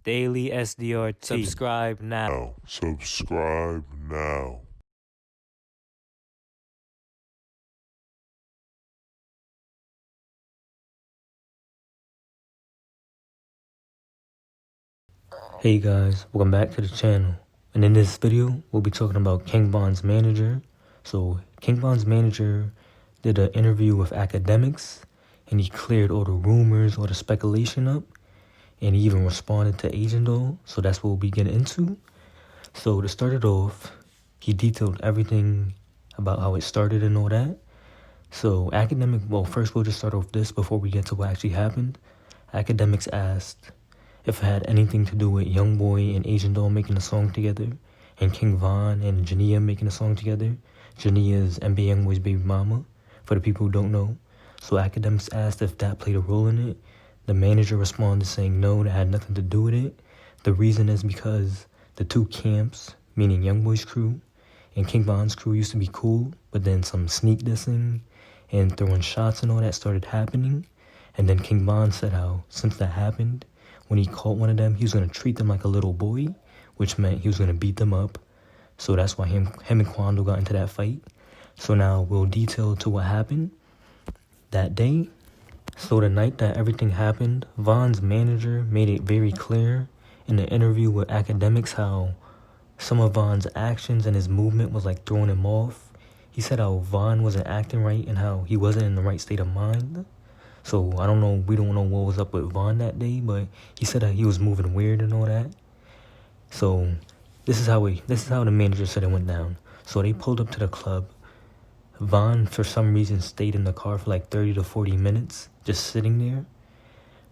Daily SDRT. Subscribe now. Subscribe now. Hey guys, welcome back to the channel. And in this video, we'll be talking about King Von's manager. So King Von's manager did an interview with academics and he cleared all the rumors, all the speculation up, and he even responded to Agent Doll. So that's what we'll be getting into. So to start it off, he detailed everything about how it started and all that. So first we'll just start off this before we get to what actually happened. Academics asked if it had anything to do with Youngboy and Agent Doll making a song together, and King Von and Jania making a song together. Jania is NBA Youngboy's baby mama, for the people who don't know. So academics asked if that played a role in it. The manager responded saying no, that had nothing to do with it. The reason is because the two camps, meaning Youngboy's crew and King Von's crew, used to be cool, but then some sneak dissing and throwing shots and all that started happening. And then King Von said how, since that happened, when he caught one of them, he was going to treat them like a little boy, which meant he was going to beat them up. So that's why him and Quando got into that fight. So now we'll detail to what happened that day. So the night that everything happened, Von's manager made it very clear in the interview with academics how some of Von's actions and his movement was like throwing him off. He said how Von wasn't acting right and how he wasn't in the right state of mind. So I don't know, we don't know what was up with Von that day, but he said that he was moving weird and all that. So this is how the manager said it went down. So they pulled up to the club. Von, for some reason, stayed in the car for like 30 to 40 minutes, just sitting there.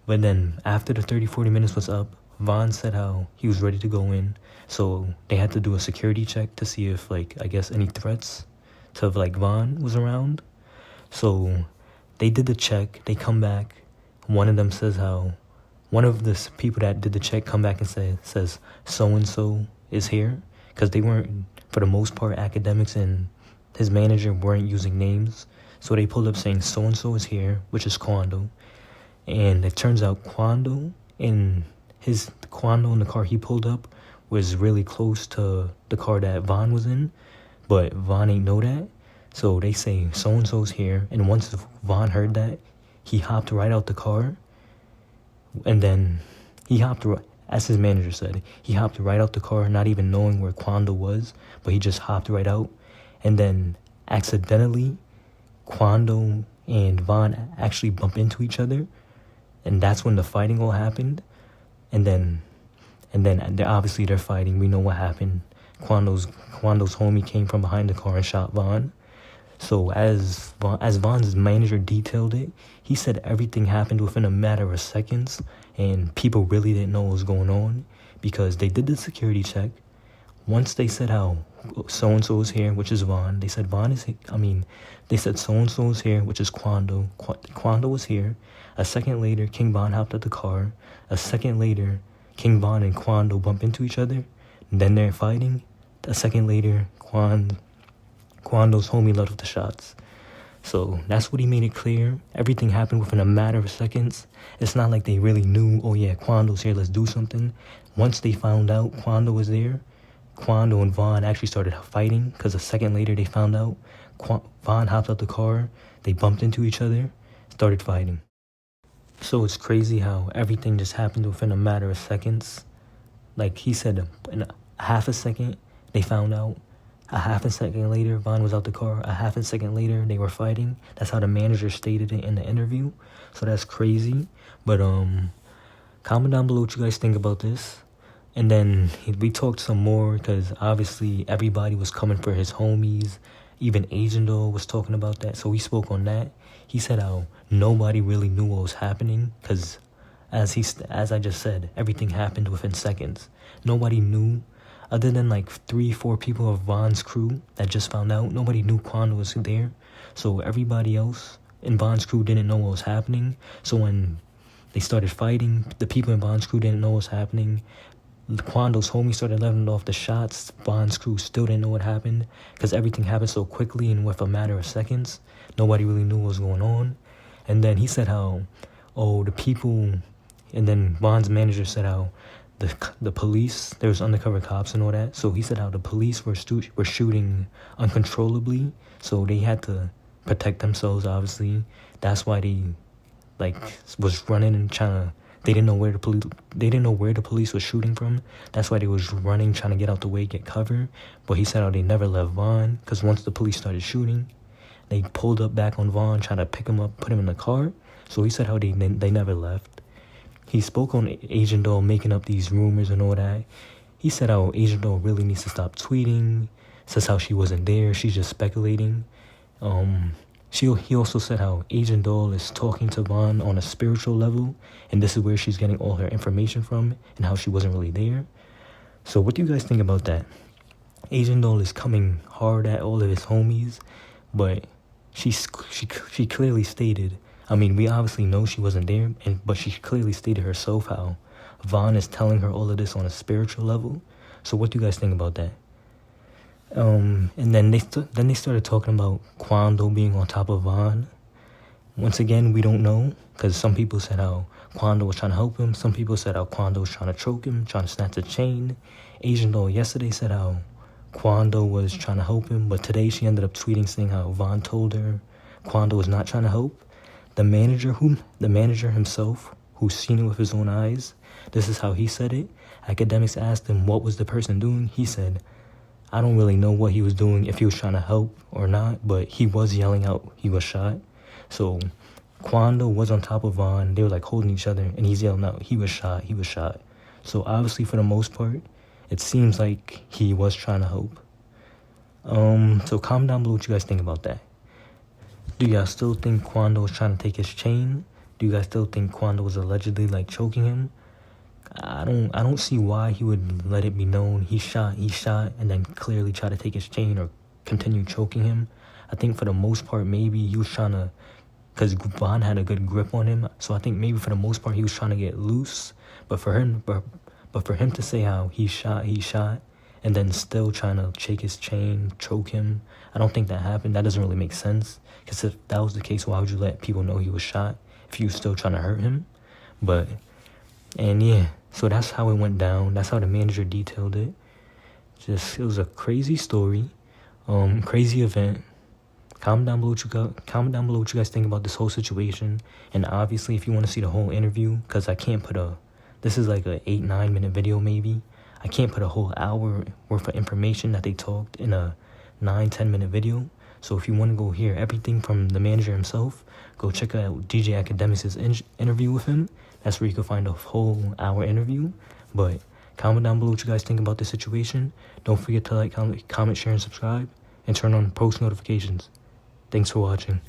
But then after the 30-40 minutes was up, Von said how he was ready to go in. So they had to do a security check to see if, like, I guess any threats to like Von was around. So they did the check, they come back. One of them says how, one of the people that did the check come back and says so-and-so is here. Because they weren't, for the most part, academics and his manager weren't using names. So they pulled up saying so-and-so is here, which is Quando. And it turns out Quando in the car he pulled up was really close to the car that Von was in. But Von ain't know that. So they say so-and-so's here, and once Von heard that, he hopped right out the car, and then as his manager said, he hopped right out the car, not even knowing where Quando was, but he just hopped right out, and then accidentally, Quando and Von actually bump into each other, and that's when the fighting all happened, and then obviously they're fighting. We know what happened. Quando's homie came from behind the car and shot Von. So as Von's manager detailed it, he said everything happened within a matter of seconds, and people really didn't know what was going on because they did the security check. Once they said how so-and-so is here, which is Von, they said they said so-and-so is here, which is Quando. Quando was here. A second later, King Von hopped out the car. A second later, King Von and Quando bump into each other. Then they're fighting. A second later, Quando's homie let off the shots. So that's what he made it clear. Everything happened within a matter of seconds. It's not like they really knew, oh yeah, Quando's here, let's do something. Once they found out Quando was there, Quando and Von actually started fighting because a second later they found out. Von hopped out the car, they bumped into each other, started fighting. So it's crazy how everything just happened within a matter of seconds. Like he said, in a half a second, they found out. A half a second later, Von was out the car. A half a second later, they were fighting. That's how the manager stated it in the interview. So that's crazy. But comment down below what you guys think about this. And then we talked some more because obviously everybody was coming for his homies. Even Agent Doll was talking about that. So we spoke on that. He said how nobody really knew what was happening because as I just said, everything happened within seconds. Nobody knew. Other than like 3-4 people of Von's crew that just found out, nobody knew Quando was there. So everybody else in Von's crew didn't know what was happening. So when they started fighting, the people in Von's crew didn't know what was happening. Quando's homie started letting off the shots. Von's crew still didn't know what happened because everything happened so quickly and with a matter of seconds. Nobody really knew what was going on. And then he said how, the people, and then Von's manager said how the police, there was undercover cops and all that. So he said how the police were shooting uncontrollably, so they had to protect themselves. Obviously, that's why they was running and trying to. They didn't know where the police was shooting from. That's why they was running, trying to get out the way, get cover. But he said how they never left Vaughn, because once the police started shooting, they pulled up back on Vaughn, trying to pick him up, put him in the car. So he said how they never left. He spoke on Agent Doll making up these rumors and all that. He said how Agent Doll really needs to stop tweeting. Says how she wasn't there, she's just speculating. He also said how Agent Doll is talking to Vaughn on a spiritual level, and this is where she's getting all her information from, and how she wasn't really there. So what do you guys think about that? Agent Doll is coming hard at all of his homies, but she clearly stated, I mean, we obviously know she wasn't there, but she clearly stated herself how Vaughn is telling her all of this on a spiritual level. So what do you guys think about that? And then they started talking about Quando being on top of Vaughn. Once again, we don't know, because some people said how Quando was trying to help him. Some people said how Quando was trying to choke him, trying to snatch the chain. Agent Doll yesterday said how Quando was trying to help him, but today she ended up tweeting saying how Vaughn told her Quando was not trying to help. The manager himself, who's seen it with his own eyes, this is how he said it. Academics asked him what was the person doing. He said, I don't really know what he was doing, if he was trying to help or not, but he was yelling out he was shot. So Quando was on top of Vaughn. They were like holding each other, and he's yelling out he was shot, he was shot. So obviously for the most part, it seems like he was trying to help. So comment down below what you guys think about that. Do y'all still think Quando was trying to take his chain? Do you guys still think Quando was allegedly choking him? I don't see why he would let it be known he shot, and then clearly try to take his chain or continue choking him. I think for the most part, maybe he was trying to, because Vaughn had a good grip on him, so I think maybe for the most part he was trying to get loose. But for him to say how he shot, and then still trying to shake his chain, choke him, I don't think that happened. That doesn't really make sense, because if that was the case, why would you let people know he was shot if you were still trying to hurt him? So that's how it went down. That's how the manager detailed it. It was a crazy story, crazy event. Comment down below what you guys think about this whole situation. And obviously, if you want to see the whole interview, because I can't put this is like a 8-9 minute video maybe. I can't put a whole hour worth of information that they talked in a 9-10 minute video. So if you want to go hear everything from the manager himself, go check out DJ Academics' interview with him. That's where you can find a whole hour interview. But comment down below what you guys think about this situation. Don't forget to comment, share, and subscribe. And turn on post notifications. Thanks for watching.